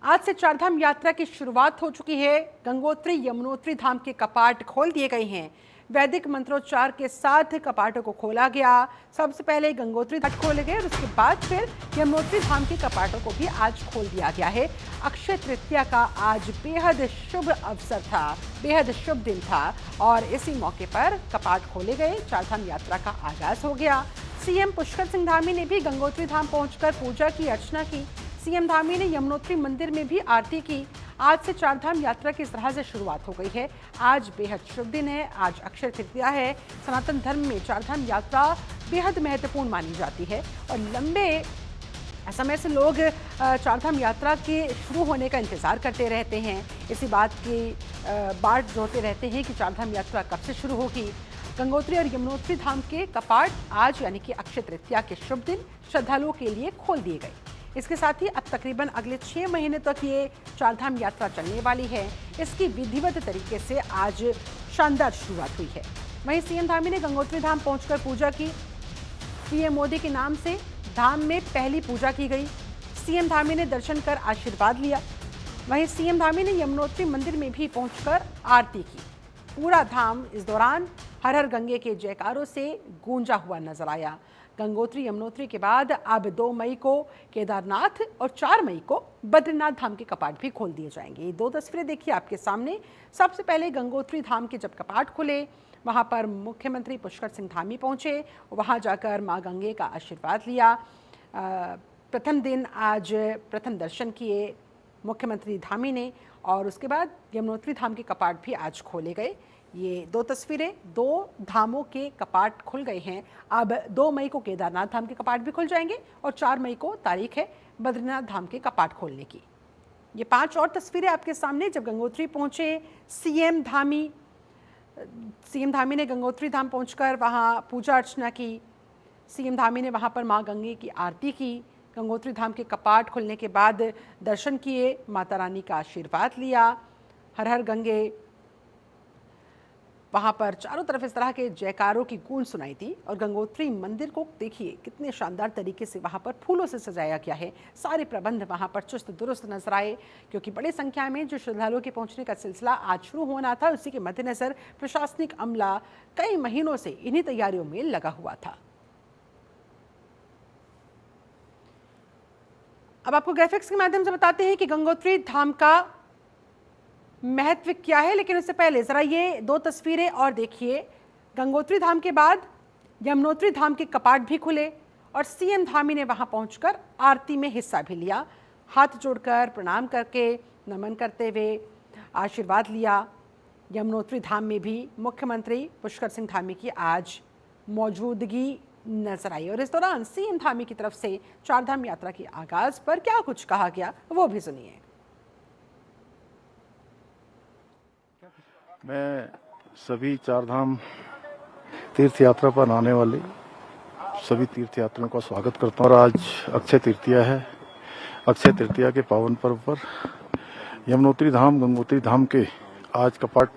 आज से चारधाम यात्रा की शुरुआत हो चुकी है। गंगोत्री यमुनोत्री धाम के कपाट खोल दिए गए हैं। वैदिक मंत्रोच्चार के साथ कपाटों को खोला गया। सबसे पहले गंगोत्री घाट खोले गए और उसके बाद फिर यमुनोत्री धाम के कपाटों को भी आज खोल दिया गया है। अक्षय तृतीया का आज बेहद शुभ अवसर था, बेहद शुभ दिन था और इसी मौके पर कपाट खोले गए, चारधाम यात्रा का आगाज हो गया। सीएम पुष्कर सिंह धामी ने भी गंगोत्री धाम पहुंचकर पूजा की, अर्चना की। सीएम धामी ने यमुनोत्री मंदिर में भी आरती की। आज से चारधाम यात्रा की इस तरह से शुरुआत हो गई है। आज बेहद शुभ दिन है, आज अक्षय तृतीया है। सनातन धर्म में चारधाम यात्रा बेहद महत्वपूर्ण मानी जाती है और लंबे समय से लोग चारधाम यात्रा के शुरू होने का इंतजार करते रहते हैं। इसी बात की बाट जोड़ते रहते हैं कि चारधाम यात्रा कब से शुरू होगी। गंगोत्री और यमुनोत्री धाम के कपाट आज यानी कि अक्षय तृतीया के शुभ दिन श्रद्धालुओं के लिए खोल दिए गए। इसके साथ ही अब तकरीबन अगले 6 महीने तक ये चारधाम यात्रा चलने वाली है। इसकी विधिवत तरीके से आज शानदार शुरुआत हुई है। वहीं सीएम धामी ने गंगोत्री धाम पहुंचकर पूजा की। पीएम मोदी के नाम से धाम में पहली पूजा की गई। सीएम धामी ने दर्शन कर आशीर्वाद लिया। वहीं सीएम धामी ने यमुनोत्री मंदिर में भी पहुंचकर आरती की। पूरा धाम इस दौरान हर हर गंगे के जयकारों से गूंजा हुआ नजर आया। गंगोत्री यमुनोत्री के बाद अब 2 मई को केदारनाथ और 4 मई को बद्रीनाथ धाम के कपाट भी खोल दिए जाएंगे। ये 2 तस्वीरें देखिए आपके सामने। सबसे पहले गंगोत्री धाम के जब कपाट खुले, वहां पर मुख्यमंत्री पुष्कर सिंह धामी पहुंचे, वहां जाकर मां गंगे का आशीर्वाद लिया। प्रथम दिन आज प्रथम दर्शन किए मुख्यमंत्री धामी ने और उसके बाद यमुनोत्री धाम के कपाट भी आज खोले गए। ये 2 तस्वीरें, 2 धामों के कपाट खुल गए हैं। अब 2 मई को केदारनाथ धाम के कपाट भी खुल जाएंगे और 4 मई को तारीख है बद्रीनाथ धाम के कपाट खोलने की। ये 5 और तस्वीरें आपके सामने। जब गंगोत्री पहुंचे सीएम धामी ने गंगोत्री धाम पहुंचकर वहां पूजा अर्चना की। सीएम धामी ने वहां पर मां गंगे की आरती की। गंगोत्री धाम के कपाट खुलने के बाद दर्शन किए, माता रानी का आशीर्वाद लिया। हर हर गंगे, वहां पर चारों तरफ इस तरह के जयकारों की गूंज सुनाई थी। और गंगोत्री मंदिर को देखिए कितने शानदार तरीके से वहां पर फूलों से सजाया गया है। सारे प्रबंध वहां पर चुस्त दुरुस्त नजर आए, क्योंकि बड़ी संख्या में जो श्रद्धालुओं के पहुंचने का सिलसिला आज शुरू होना था, उसी के मद्देनजर प्रशासनिक अमला कई महीनों से इन्हीं तैयारियों में लगा हुआ था। अब आपको ग्राफिक्स के माध्यम से बताते हैं कि गंगोत्री धाम का महत्व क्या है, लेकिन उससे पहले जरा ये 2 तस्वीरें और देखिए। गंगोत्री धाम के बाद यमुनोत्री धाम के कपाट भी खुले और सीएम धामी ने वहां पहुंचकर आरती में हिस्सा भी लिया। हाथ जोड़कर प्रणाम करके, नमन करते हुए आशीर्वाद लिया। यमुनोत्री धाम में भी मुख्यमंत्री पुष्कर सिंह धामी की आज मौजूदगी नजर आई और इस दौरान सीएम धामी की तरफ से चारधाम यात्रा के आगाज पर क्या कुछ कहा गया वो भी सुनिए। मैं सभी चारधाम तीर्थ यात्रा पर आने वाले सभी तीर्थयात्रियों का स्वागत करता हूँ और आज अक्षय तृतीया है। अक्षय तृतीया के पावन पर्व पर यमुनोत्री धाम, गंगोत्री धाम के आज कपाट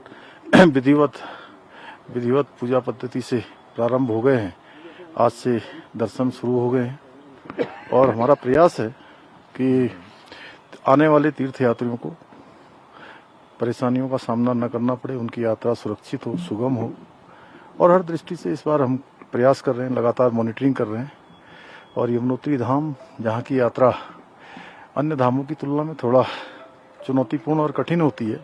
विधिवत पूजा पद्धति से प्रारंभ हो गए हैं। आज से दर्शन शुरू हो गए हैं और हमारा प्रयास है कि आने वाले तीर्थयात्रियों को परेशानियों का सामना न करना पड़े, उनकी यात्रा सुरक्षित हो, सुगम हो। और हर दृष्टि से इस बार हम प्रयास कर रहे हैं, लगातार मॉनिटरिंग कर रहे हैं। और यमुनोत्री धाम, जहाँ की यात्रा अन्य धामों की तुलना में थोड़ा चुनौतीपूर्ण और कठिन होती है।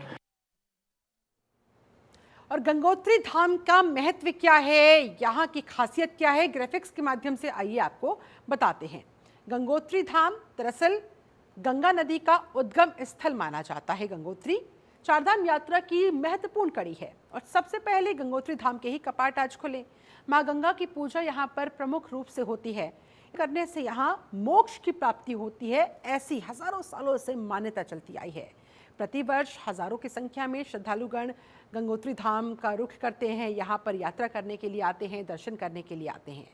और गंगोत्री धाम का महत्व क्या है, यहाँ की खासियत क्या है, ग्राफिक्स के माध्यम से आइए आपको बताते हैं। गंगोत्री धाम दरअसल गंगा नदी का उद्गम स्थल माना जाता है। गंगोत्री चारधाम यात्रा की महत्वपूर्ण कड़ी है और सबसे पहले गंगोत्री धाम के ही कपाट आज खुले। मां गंगा की पूजा यहाँ पर प्रमुख रूप से होती है। करने से यहाँ मोक्ष की प्राप्ति होती है, ऐसी हजारों सालों से मान्यता चलती आई है। प्रतिवर्ष हजारों की संख्या में श्रद्धालुगण गंगोत्री धाम का रुख करते हैं, यहाँ पर यात्रा करने के लिए आते हैं, दर्शन करने के लिए आते हैं।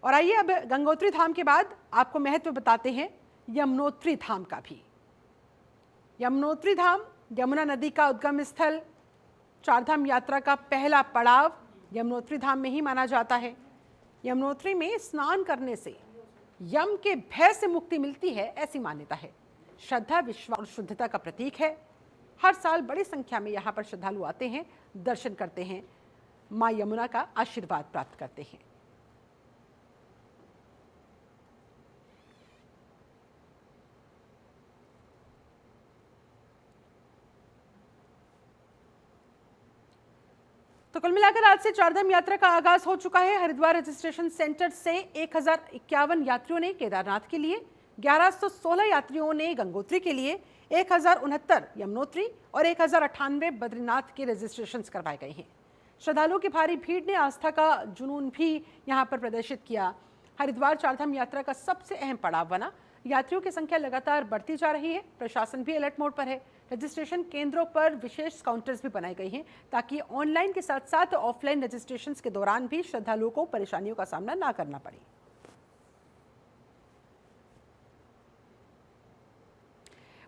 और आइए अब गंगोत्री धाम के बाद आपको महत्व बताते हैं यमुनोत्री धाम का भी। यमुनोत्री धाम यमुना नदी का उद्गम स्थल, चारधाम यात्रा का पहला पड़ाव यमुनोत्री धाम में ही माना जाता है। यमुनोत्री में स्नान करने से यम के भय से मुक्ति मिलती है, ऐसी मान्यता है। श्रद्धा, विश्वास और शुद्धता का प्रतीक है। हर साल बड़ी संख्या में यहाँ पर श्रद्धालु आते हैं, दर्शन करते हैं, मां यमुना का आशीर्वाद प्राप्त करते हैं। तो कुल मिलाकर आज से चारधाम यात्रा का आगाज हो चुका है। हरिद्वार रजिस्ट्रेशन सेंटर से 1051 यात्रियों ने केदारनाथ के लिए, 1116 यात्रियों ने गंगोत्री के लिए, 1069 यमुनोत्री और 1098 बद्रीनाथ के रजिस्ट्रेशन करवाए गए हैं। श्रद्धालुओं की भारी भीड़ ने आस्था का जुनून भी यहां पर प्रदर्शित किया। हरिद्वार चारधाम यात्रा का सबसे अहम पड़ाव बना। यात्रियों की संख्या लगातार बढ़ती जा रही है। प्रशासन भी अलर्ट मोड पर है। रजिस्ट्रेशन केंद्रों पर विशेष काउंटर्स भी बनाए गए हैं ताकि ऑनलाइन के साथ साथ ऑफलाइन रजिस्ट्रेशन के दौरान भी श्रद्धालुओं को परेशानियों का सामना ना करना पड़े।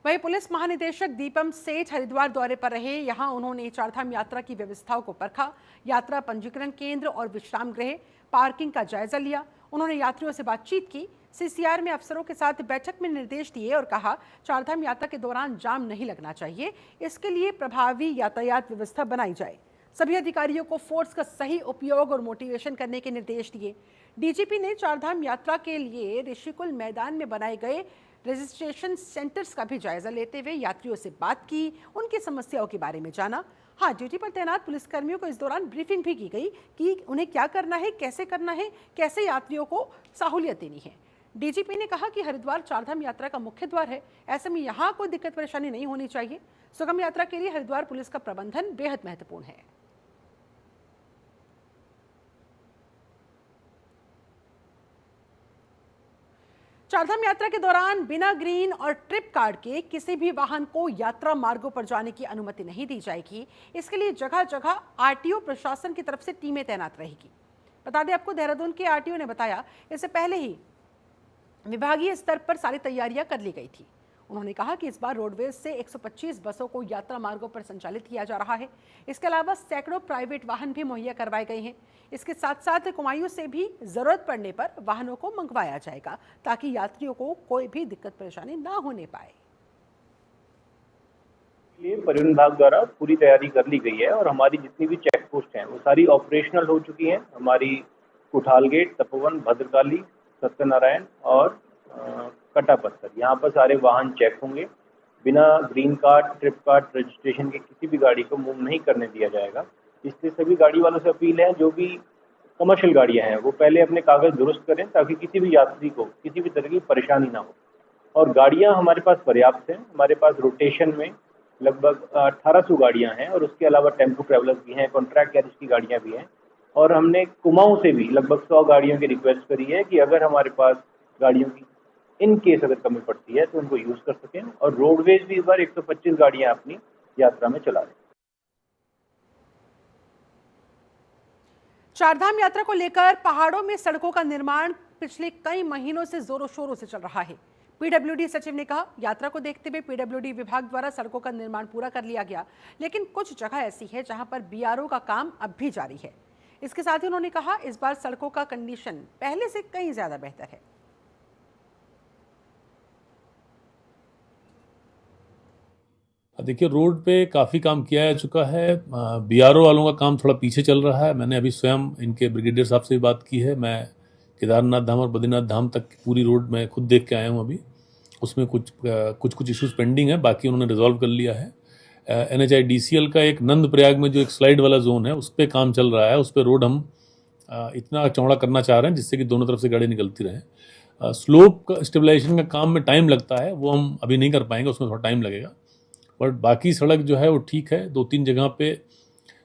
वहीं पुलिस महानिदेशक दीपम सेठ हरिद्वार दौरे पर रहे। यहां उन्होंने चारधाम यात्रा की व्यवस्थाओं को परखा, यात्रा पंजीकरण केंद्र और विश्राम गृह, पार्किंग का जायजा लिया। उन्होंने यात्रियों से बातचीत की। सीसीआर में अफसरों के साथ बैठक में निर्देश दिए और कहा चारधाम यात्रा के दौरान जाम नहीं लगना चाहिए, इसके लिए प्रभावी यातायात व्यवस्था बनाई जाए। सभी अधिकारियों को फोर्स का सही उपयोग और मोटिवेशन करने के निर्देश दिए। डीजीपी ने चारधाम यात्रा के लिए ऋषिकुल मैदान में बनाए गए रजिस्ट्रेशन सेंटर्स का भी जायजा लेते हुए यात्रियों से बात की, उनकी समस्याओं के बारे में जाना। हाँ, ड्यूटी पर तैनात पुलिसकर्मियों को इस दौरान ब्रीफिंग भी की गई कि उन्हें क्या करना है, कैसे यात्रियों को सहूलियत देनी है। डीजीपी ने कहा कि हरिद्वार चारधाम यात्रा का मुख्य द्वार है, ऐसे में यहाँ कोई दिक्कत परेशानी नहीं होनी चाहिए। सुगम यात्रा के लिए हरिद्वार पुलिस का प्रबंधन बेहद महत्वपूर्ण है। चारधाम यात्रा के दौरान बिना ग्रीन और ट्रिप कार्ड के किसी भी वाहन को यात्रा मार्गों पर जाने की अनुमति नहीं दी जाएगी। इसके लिए जगह जगह आरटीओ प्रशासन की तरफ से टीमें तैनात रहेगी। बता दें आपको, देहरादून के आरटीओ ने बताया इससे पहले ही विभागीय स्तर पर सारी तैयारियां कर ली गई थी। उन्होंने कहा कि इस बार रोडवेज से 125 बसों को यात्रा मार्गों पर संचालित किया जा रहा है। इसके अलावा सैकड़ों प्राइवेट वाहन भी मुहैया करवाए गए हैं। इसके साथ साथ कुमायूं से भी जरूरत पड़ने पर वाहनों को मंगवाया जाएगा ताकि यात्रियों को कोई भी दिक्कत परेशानी ना होने पाए। परिवहन विभाग द्वारा पूरी तैयारी कर ली गई है और हमारी जितनी भी चेक पोस्ट हैं वो सारी ऑपरेशनल हो चुकी हैं। हमारी कुठाल गेट, तपोवन, भद्रकाली, सत्यनारायण और कटापत्थर, यहाँ पर सारे वाहन चेक होंगे। बिना green card, trip card, registration के किसी भी गाड़ी को मूव नहीं करने दिया जाएगा। इसलिए सभी गाड़ी वालों से अपील है, जो भी कमर्शियल गाड़ियाँ हैं वो पहले अपने कागज दुरुस्त करें ताकि किसी भी यात्री को किसी भी तरह की परेशानी ना हो। और गाड़ियाँ हमारे पास पर्याप्त हैं। हमारे पास रोटेशन में लगभग 1800 गाड़ियाँ हैं और उसके अलावा टेम्पो ट्रैवलर्स भी हैं, कॉन्ट्रैक्ट गैरेज की गाड़ियाँ भी हैं। और हमने कुमाऊं से भी लगभग 100 गाड़ियों की रिक्वेस्ट करी है कि अगर हमारे पास गाड़ियों की इन केस अगर कमी पड़ती है तो उनको यूज कर सकें। और रोडवेज भी इस बार 125 गाड़ियां अपनी यात्रा में चला रहे। चारधाम यात्रा को लेकर पहाड़ों में सड़कों का निर्माण पिछले कई महीनों से जोरों शोरों से चल रहा है। पीडब्ल्यूडी सचिव ने कहा, यात्रा को देखते हुए पीडब्ल्यूडी विभाग द्वारा सड़कों का निर्माण पूरा कर लिया गया, लेकिन कुछ जगह ऐसी है जहां पर बीआरओ का काम अब भी जारी है। इसके साथ ही उन्होंने कहा, इस बार सड़कों का कंडीशन पहले से कहीं ज्यादा बेहतर है। देखिए, रोड पे काफ़ी काम किया जा चुका है। बीआरओ वालों का काम थोड़ा पीछे चल रहा है। मैंने अभी स्वयं इनके ब्रिगेडियर साहब से भी बात की है। मैं केदारनाथ धाम और बद्रीनाथ धाम तक की पूरी रोड मैं खुद देख के आया हूँ। अभी उसमें कुछ इश्यूज पेंडिंग है, बाकी उन्होंने रिजॉल्व कर लिया है। NHIDCL का एक नंद प्रयाग में जो एक स्लाइड वाला जोन है उस पर काम चल रहा है। उस पर रोड हम इतना चौड़ा करना चाह रहे हैं जिससे कि दोनों तरफ से गाड़ी निकलती रहे। स्लोप का स्टेबलाइजेशन का काम में टाइम लगता है, वो हम अभी नहीं कर पाएंगे, उसमें थोड़ा टाइम लगेगा। बट बाकी सड़क जो है वो ठीक है। 2-3 जगह पे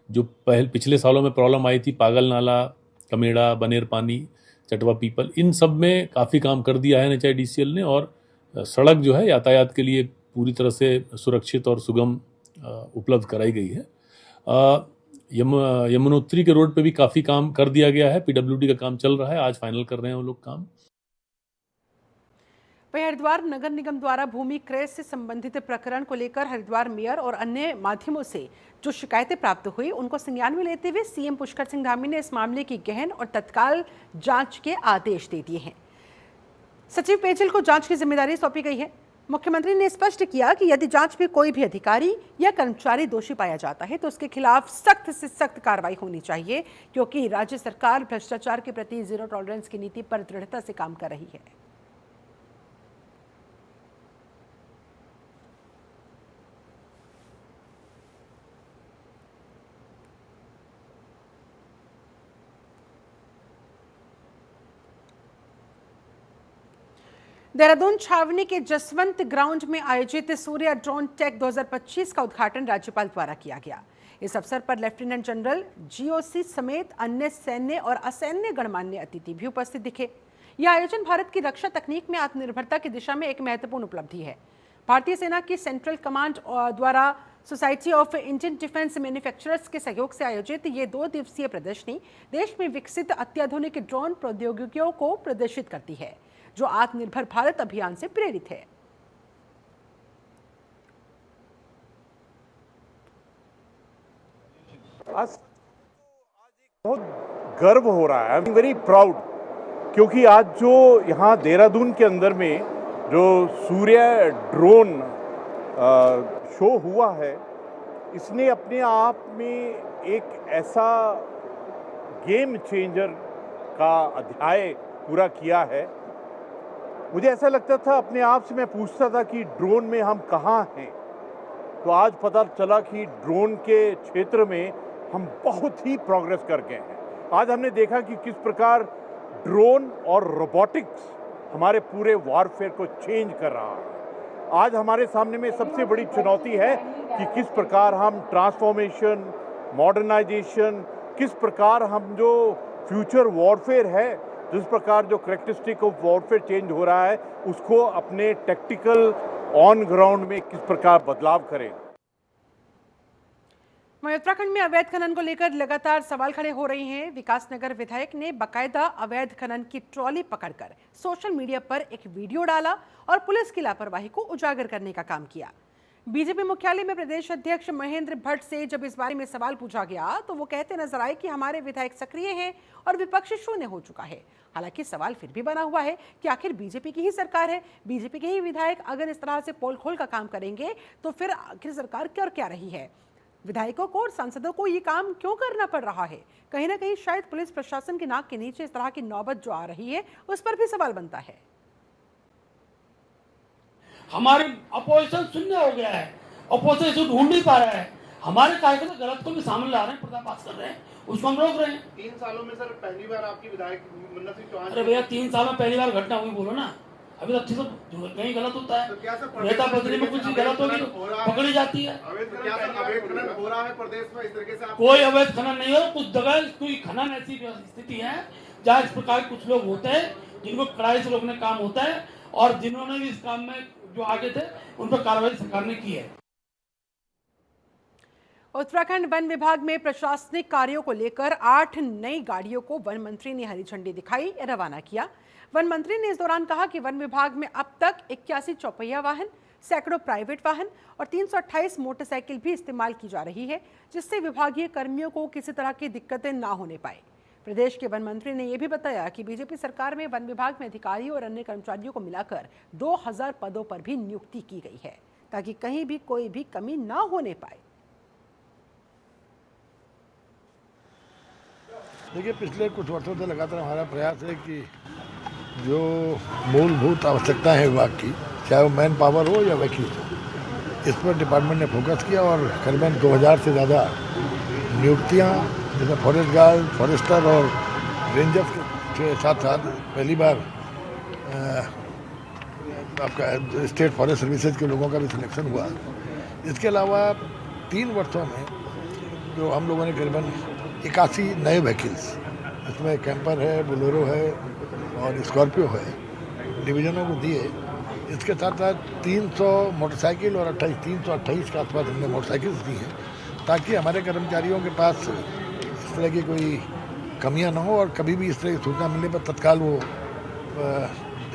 जो पिछले सालों में प्रॉब्लम आई थी, पागल नाला, कमेड़ा, बनेर पानी, चटवा पीपल, इन सब में काफ़ी काम कर दिया है NHIDCL ने। और सड़क जो है यातायात के लिए पूरी तरह से सुरक्षित और सुगम उपलब्ध कराई गई है। यमुनोत्री के रोड पे भी काफ़ी काम कर दिया गया है। पीडब्ल्यूडी का काम चल रहा है, आज फाइनल कर रहे हैं वो लोग काम। वहीं हरिद्वार नगर निगम द्वारा भूमि क्रय से संबंधित प्रकरण को लेकर हरिद्वार मेयर और अन्य माध्यमों से जो शिकायतें प्राप्त हुई उनको संज्ञान में लेते हुए सीएम पुष्कर सिंह धामी ने इस मामले की गहन और तत्काल जांच के आदेश दे दिए हैं। सचिव पेयजल को जांच की जिम्मेदारी सौंपी गई है। मुख्यमंत्री ने स्पष्ट किया कि यदि जांच में कोई भी अधिकारी या कर्मचारी दोषी पाया जाता है तो उसके खिलाफ सख्त से सख्त कार्रवाई होनी चाहिए, क्योंकि राज्य सरकार भ्रष्टाचार के प्रति जीरो टॉलरेंस की नीति पर दृढ़ता से काम कर रही है। देहरादून छावनी के जसवंत ग्राउंड में आयोजित सूर्या ड्रोन टेक 2025 का उद्घाटन राज्यपाल द्वारा किया गया। इस अवसर पर लेफ्टिनेंट जनरल जीओसी समेत अन्य सैन्य और असैन्य गणमान्य अतिथि भी उपस्थित दिखे। यह आयोजन भारत की रक्षा तकनीक में आत्मनिर्भरता की दिशा में एक महत्वपूर्ण उपलब्धि है। भारतीय सेना की सेंट्रल कमांड द्वारा society of Indian defence manufacturers के सहयोग से आयोजित ये 2 दिवसीय प्रदर्शनी देश में विकसित अत्याधुनिक ड्रोन प्रौद्योगिकियों को प्रदर्शित करती है, जो आत्मनिर्भर भारत अभियान से प्रेरित है। आज बहुत गर्व हो रहा है, आई एम वेरी प्राउड, क्योंकि आज जो यहाँ देहरादून के अंदर में जो सूर्य ड्रोन शो हुआ है, इसने अपने आप में एक ऐसा गेम चेंजर का अध्याय पूरा किया है। मुझे ऐसा लगता था, अपने आप से मैं पूछता था कि ड्रोन में हम कहाँ हैं, तो आज पता चला कि ड्रोन के क्षेत्र में हम बहुत ही प्रोग्रेस कर गए हैं। आज हमने देखा कि किस प्रकार ड्रोन और रोबोटिक्स हमारे पूरे वॉरफेयर को चेंज कर रहा है। आज हमारे सामने में सबसे बड़ी चुनौती है कि किस प्रकार हम ट्रांसफॉर्मेशन, मॉडर्नाइजेशन, किस प्रकार हम जो फ्यूचर वॉरफेयर है, जिस प्रकार जो करेक्टरिस्टिक ऑफ वॉरफेयर चेंज हो रहा है, उसको अपने टैक्टिकल ऑन ग्राउंड में किस प्रकार बदलाव करें। उत्तराखंड में अवैध खनन को लेकर लगातार सवाल खड़े हो रहे हैं। विकासनगर विधायक ने बाकायदा अवैध खनन की ट्रॉली पकड़कर सोशल मीडिया पर एक वीडियो डाला और पुलिस की लापरवाही को उजागर करने का काम किया। बीजेपी मुख्यालय में प्रदेश अध्यक्ष महेंद्र भट्ट से जब इस बारे में सवाल पूछा गया तो वो कहते नजर आए कि हमारे विधायक सक्रिय हैं और विपक्ष शून्य हो चुका है। हालांकि सवाल फिर भी बना हुआ है कि आखिर बीजेपी की ही सरकार है, बीजेपी के ही विधायक अगर इस तरह से पोल खोल का काम करेंगे तो फिर आखिर सरकार कर क्या रही है। विधायकों को और सांसदों को ये काम क्यों करना पड़ रहा है? कहीं ना कहीं शायद पुलिस प्रशासन की नाक के नीचे इस तरह की नौबत जो आ रही है, उस पर भी सवाल बनता है। हमारे अपोजिशन शून्य हो गया है, अपोजिशन ढूंढ नहीं पा रहा है। हमारे कार्यकर्ता गलत को भी सामने ला रहे हैं, पर्दाफाश कर रहे हैं, उसको हम रोक रहे हैं। 3 सालों में सर पहली बार आपकी विधायक मन्नत सिंह चौहान। अरे भैया 3 साल में पहली बार घटना हुई, बोलो ना। अभी तो अच्छी तो कहीं गलत होता है, नेता बदली में कुछ गलत होगी तो पकड़ी जाती है। अवैध खनन हो रहा है प्रदेश में, इस तरीके से कोई अवैध खनन नहीं हो। कुछ जगह कोई खनन ऐसी स्थिति है जहाँ इस प्रकार कुछ लोग होते हैं जिनको कड़ाई से रोकने काम होता है, और जिन्होंने भी इस काम में जो आगे थे उन पर कार्रवाई सरकार ने की है। उत्तराखंड वन विभाग में प्रशासनिक कार्यों को लेकर 8 नई गाड़ियों को वन मंत्री ने हरी झंडी दिखाई रवाना किया। वन मंत्री ने इस दौरान कहा कि वन विभाग में अब तक 81 चौपहिया वाहन, सैकड़ों प्राइवेट वाहन और 328 मोटरसाइकिल भी इस्तेमाल की जा रही है, जिससे विभागीय कर्मियों को किसी तरह की दिक्कतें ना होने पाए। प्रदेश के वन मंत्री ने यह भी बताया कि बीजेपी सरकार में वन विभाग में अधिकारियों और अन्य कर्मचारियों को मिलाकर 2000 पदों पर भी नियुक्ति की गई है, ताकि कहीं भी कोई भी कमी ना होने पाए। देखिए, पिछले कुछ वर्षों से लगातार हमारा प्रयास है कि जो मूलभूत आवश्यकताएं हैं विभाग की, चाहे वो मैन पावर हो या वकील हो, इस पर डिपार्टमेंट ने फोकस किया और करीबन 2000 से ज़्यादा नियुक्तियां, जिसमें फॉरेस्ट गार्ड, फॉरेस्टर और रेंजर्स के साथ साथ पहली बार आपका स्टेट फॉरेस्ट सर्विसेज के लोगों का भी सिलेक्शन हुआ। इसके अलावा 3 वर्षों में जो हम लोगों ने करीबन 81 नए व्हीकल्स, इसमें कैंपर है, बोलेरो है और स्कॉर्पियो है, डिवीजनों को दिए। इसके साथ साथ 300 मोटरसाइकिल और 328 के आसपास हमने मोटरसाइकिल्स दी हैं, ताकि हमारे कर्मचारियों के पास इस तरह की कोई कमियां ना हो और कभी भी इस तरह की सूचना मिलने पर तत्काल वो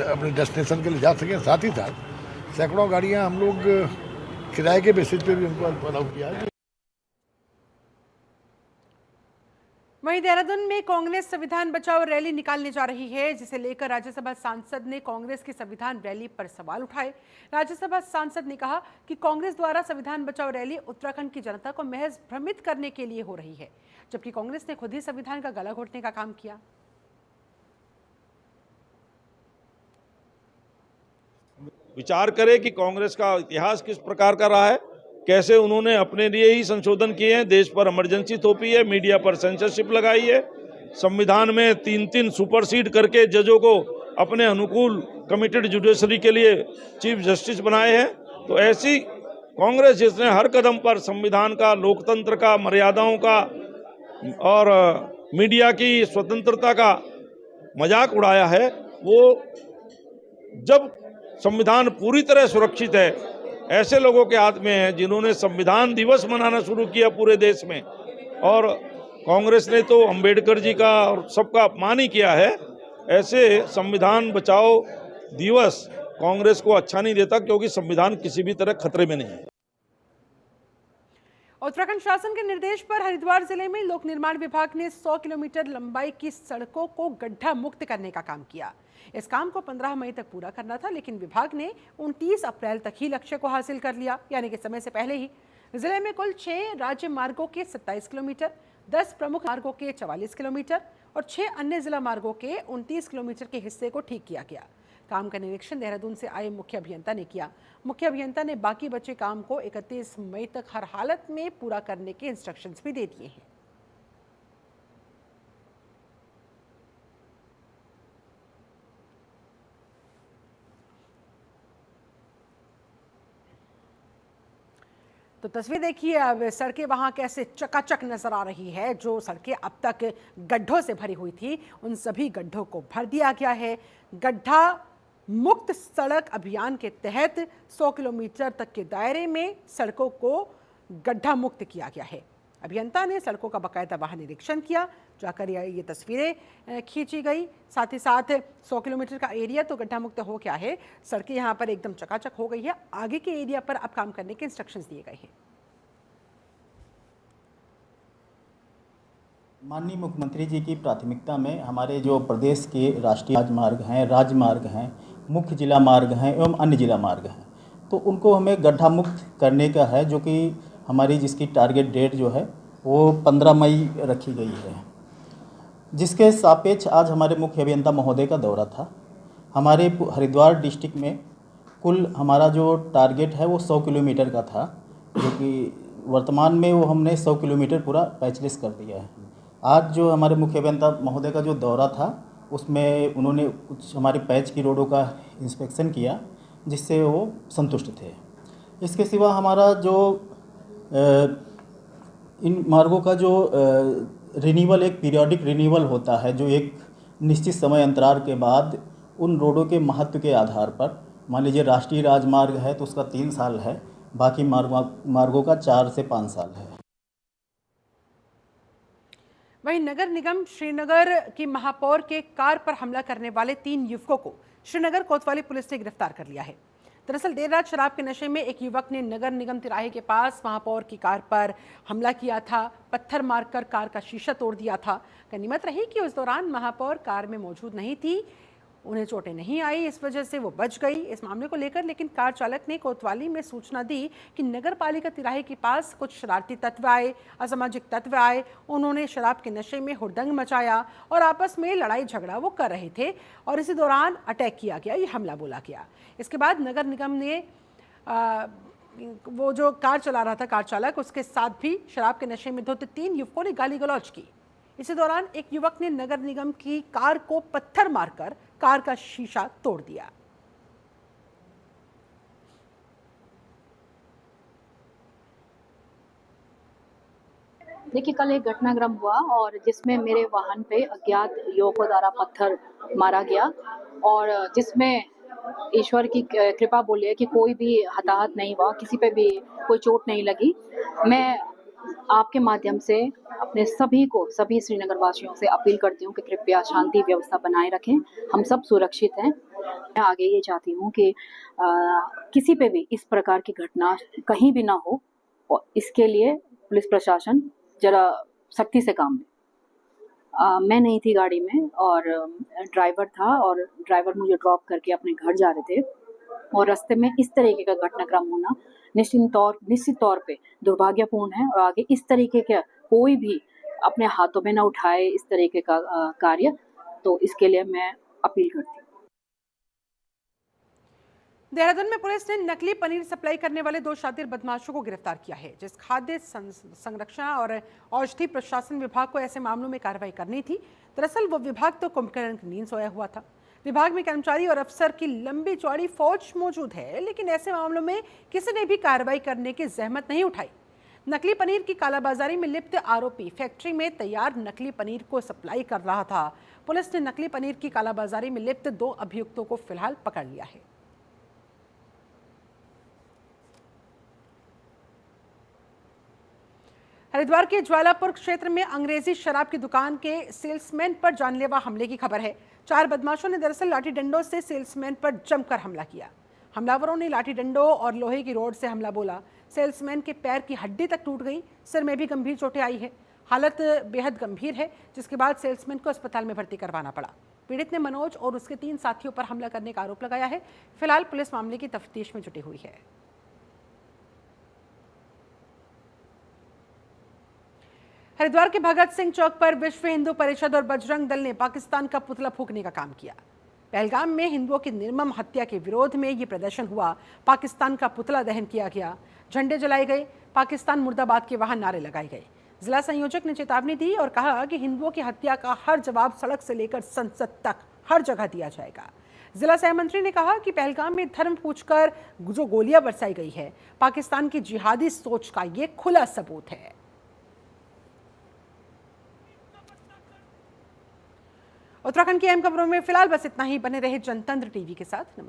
अपने डेस्टिनेशन के लिए जा सकें। साथ ही साथ सैकड़ों गाड़ियां हम लोग किराए के बेसिस पे भी उनको अलाउ किया है। वहीं देहरादून में कांग्रेस संविधान बचाओ रैली निकालने जा रही है, जिसे लेकर राज्यसभा सांसद ने कांग्रेस की संविधान रैली पर सवाल उठाए। राज्यसभा सांसद ने कहा कि कांग्रेस द्वारा संविधान बचाओ रैली उत्तराखंड की जनता को महज भ्रमित करने के लिए हो रही है, जबकि कांग्रेस ने खुद ही संविधान का गला घोटने का काम किया। विचार करें कि कांग्रेस का इतिहास किस प्रकार का रहा है, कैसे उन्होंने अपने लिए ही संशोधन किए हैं, देश पर इमरजेंसी थोपी है, मीडिया पर सेंसरशिप लगाई है, संविधान में 3-3 सुपरसीड करके जजों को अपने अनुकूल कमिटेड जुडिशरी के लिए चीफ जस्टिस बनाए हैं। तो ऐसी कांग्रेस जिसने हर कदम पर संविधान का, लोकतंत्र का, मर्यादाओं का और मीडिया की स्वतंत्रता का मजाक उड़ाया है, वो जब संविधान पूरी तरह सुरक्षित है, ऐसे लोगों के हाथ में है जिन्होंने संविधान दिवस मनाना शुरू किया पूरे देश में, और कांग्रेस ने तो अंबेडकर जी का और सबका अपमान ही किया है। ऐसे संविधान बचाओ दिवस कांग्रेस को अच्छा नहीं देता, क्योंकि संविधान किसी भी तरह खतरे में नहीं है। उत्तराखंड शासन के निर्देश पर हरिद्वार जिले में लोक निर्माण विभाग ने 100 किलोमीटर लंबाई की सड़कों को गड्ढा मुक्त करने का काम किया। इस काम को 15 मई तक पूरा करना था, लेकिन विभाग ने 29 अप्रैल तक ही लक्ष्य को हासिल कर लिया, यानी कि समय से पहले ही। जिले में कुल 6 राज्य मार्गों के 27 किलोमीटर, 10 प्रमुख मार्गों के 44 किलोमीटर और 6 अन्य जिला मार्गों के 29 किलोमीटर के हिस्से को ठीक किया गया। काम का निरीक्षण देहरादून से आए मुख्य अभियंता ने किया। मुख्य अभियंता ने बाकी बचे काम को 31 मई तक हर हालत में पूरा करने के इंस्ट्रक्शंस भी दे दिए हैं। तो तस्वीर देखिए, अब सड़कें वहां कैसे चकाचक नजर आ रही है। जो सड़कें अब तक गड्ढों से भरी हुई थी, उन सभी गड्ढों को भर दिया गया है। गड्ढा मुक्त सड़क अभियान के तहत 100 किलोमीटर तक के दायरे में सड़कों को गड्ढा मुक्त किया गया है। अभियंता ने सड़कों का बाकायदा वाहन निरीक्षण किया, जाकर ये तस्वीरें खींची गई। साथ ही साथ 100 किलोमीटर का एरिया तो गड्ढा मुक्त हो गया है, सड़कें यहाँ पर एकदम चकाचक हो गई है। आगे के एरिया पर अब काम करने के इंस्ट्रक्शंस दिए गए हैं। माननीय मुख्यमंत्री जी की प्राथमिकता में हमारे जो प्रदेश के राष्ट्रीय राजमार्ग हैं, राजमार्ग हैं, मुख्य जिला मार्ग हैं एवं अन्य जिला मार्ग हैं, तो उनको हमें गड्ढा मुक्त करने का है, जो कि हमारी जिसकी टारगेट डेट जो है वो 15 मई रखी गई है। जिसके सापेक्ष आज हमारे मुख्य अभियंता महोदय का दौरा था। हमारे हरिद्वार डिस्ट्रिक्ट में कुल हमारा जो टारगेट है वो 100 किलोमीटर का था, जो कि वर्तमान में वो हमने 100 किलोमीटर पूरा पैचलेस कर दिया है। आज जो हमारे मुख्य अभियंता महोदय का जो दौरा था, उसमें उन्होंने कुछ हमारे पैच की रोडों का इंस्पेक्शन किया, जिससे वो संतुष्ट थे। इसके सिवा हमारा जो इन मार्गों का जो रिन्यूअल, एक पीरियोडिक रिन्यूअल होता है, जो एक निश्चित समय अंतराल के बाद उन रोडों के महत्व के आधार पर, मान लीजिए राष्ट्रीय राजमार्ग है तो उसका 3 साल है, बाकी मार्गों का 4 से 5 साल है। वहीं नगर निगम श्रीनगर की महापौर के कार पर हमला करने वाले 3 युवकों को श्रीनगर कोतवाली पुलिस ने गिरफ्तार कर लिया है। दरअसल देर रात शराब के नशे में एक युवक ने नगर निगम तिराहे के पास महापौर की कार पर हमला किया था, पत्थर मारकर कार का शीशा तोड़ दिया था। गनीमत रही कि उस दौरान महापौर कार में मौजूद नहीं थी, उन्हें चोटें नहीं आई, इस वजह से वो बच गई। इस मामले को लेकर लेकिन कार चालक ने कोतवाली में सूचना दी कि नगर पालिका तिराहे के पास कुछ शरारती तत्व आए, असामाजिक तत्व आए। उन्होंने शराब के नशे में हुड़दंग मचाया और आपस में लड़ाई झगड़ा वो कर रहे थे और इसी दौरान अटैक किया गया, ये हमला बोला गया। इसके बाद नगर निगम ने वो जो कार चला रहा था कार चालक, उसके साथ भी शराब के नशे में धुत 3 युवकों ने गाली गलौज की। इसी दौरान एक युवक ने नगर निगम की कार को पत्थर मारकर कार का शीशा तोड़ दिया। देखिए, कल एक घटनाक्रम हुआ और जिसमें मेरे वाहन पे अज्ञात युवकों द्वारा पत्थर मारा गया और जिसमें ईश्वर की कृपा बोली है कि कोई भी हताहत नहीं हुआ, किसी पे भी कोई चोट नहीं लगी। मैं आपके माध्यम से अपने सभी श्रीनगर वासियों से अपील करती हूँ कि कृपया शांति व्यवस्था बनाए रखें, हम सब सुरक्षित हैं। मैं आगे ये चाहती हूँ कि किसी पे भी इस प्रकार की घटना कहीं भी ना हो और इसके लिए पुलिस प्रशासन जरा सख्ती से काम ले। मैं नहीं थी गाड़ी में और ड्राइवर था, और ड्राइवर मुझे ड्रॉप करके अपने घर जा रहे थे, और रास्ते में इस तरीके का घटनाक्रम होना निश्चित तौर पे दुर्भाग्यपूर्ण है। और आगे इस तरीके का कोई भी अपने हाथों में ना उठाए इस तरीके का कार्य, तो इसके लिए मैं अपील करती हूँ। देहरादून में पुलिस ने नकली पनीर सप्लाई करने वाले 2 शातिर बदमाशों को गिरफ्तार किया है। जिस खाद्य संरक्षण और औषधि प्रशासन विभाग को ऐसे मामलों में कार्रवाई करनी थी, दरअसल वो विभाग तो कुंभकर्ण की नींद सोया हुआ था। विभाग में कर्मचारी और अफसर की लंबी चौड़ी फौज मौजूद है, लेकिन ऐसे मामलों में किसी ने भी कार्रवाई करने की जहमत नहीं उठाई। नकली पनीर की कालाबाजारी में लिप्त आरोपी फैक्ट्री में तैयार नकली पनीर को सप्लाई कर रहा था। पुलिस ने नकली पनीर की कालाबाजारी में लिप्त 2 अभियुक्तों को फिलहाल पकड़ लिया है। हरिद्वार के ज्वालापुर क्षेत्र में अंग्रेजी शराब की दुकान के सेल्समैन पर जानलेवा हमले की खबर है। 4 बदमाशों ने दरअसल लाठी डंडों से सेल्समैन पर जमकर हमला किया। हमलावरों ने लाठी डंडों और लोहे की रॉड से हमला बोला। सेल्समैन के पैर की हड्डी तक टूट गई, सिर में भी गंभीर चोटें आई है। हालत बेहद गंभीर है, जिसके बाद सेल्समैन को अस्पताल में भर्ती करवाना पड़ा। पीड़ित ने मनोज और उसके 3 साथियों पर हमला करने का आरोप लगाया है। फिलहाल पुलिस मामले की तफ्तीश में जुटी हुई है। हरिद्वार के भगत सिंह चौक पर विश्व हिंदू परिषद और बजरंग दल ने पाकिस्तान का पुतला फूंकने का काम किया। पहलगाम में हिंदुओं की निर्मम हत्या के विरोध में ये प्रदर्शन हुआ। पाकिस्तान का पुतला दहन किया गया, झंडे जलाए गए, पाकिस्तान मुर्दाबाद के वहां नारे लगाए गए। जिला संयोजक ने चेतावनी दी और कहा कि हिंदुओं की हत्या का हर जवाब सड़क से लेकर संसद तक हर जगह दिया जाएगा। जिला सहमंत्री ने कहा कि पहलगाम में धर्म पूछकर जो गोलियां बरसाई गई है, पाकिस्तान की जिहादी सोच का ये खुला सबूत है। उत्तराखंड की अहम खबरों में फिलहाल बस इतना ही। बने रहे जनतंत्र टीवी के साथ। नमस्कार।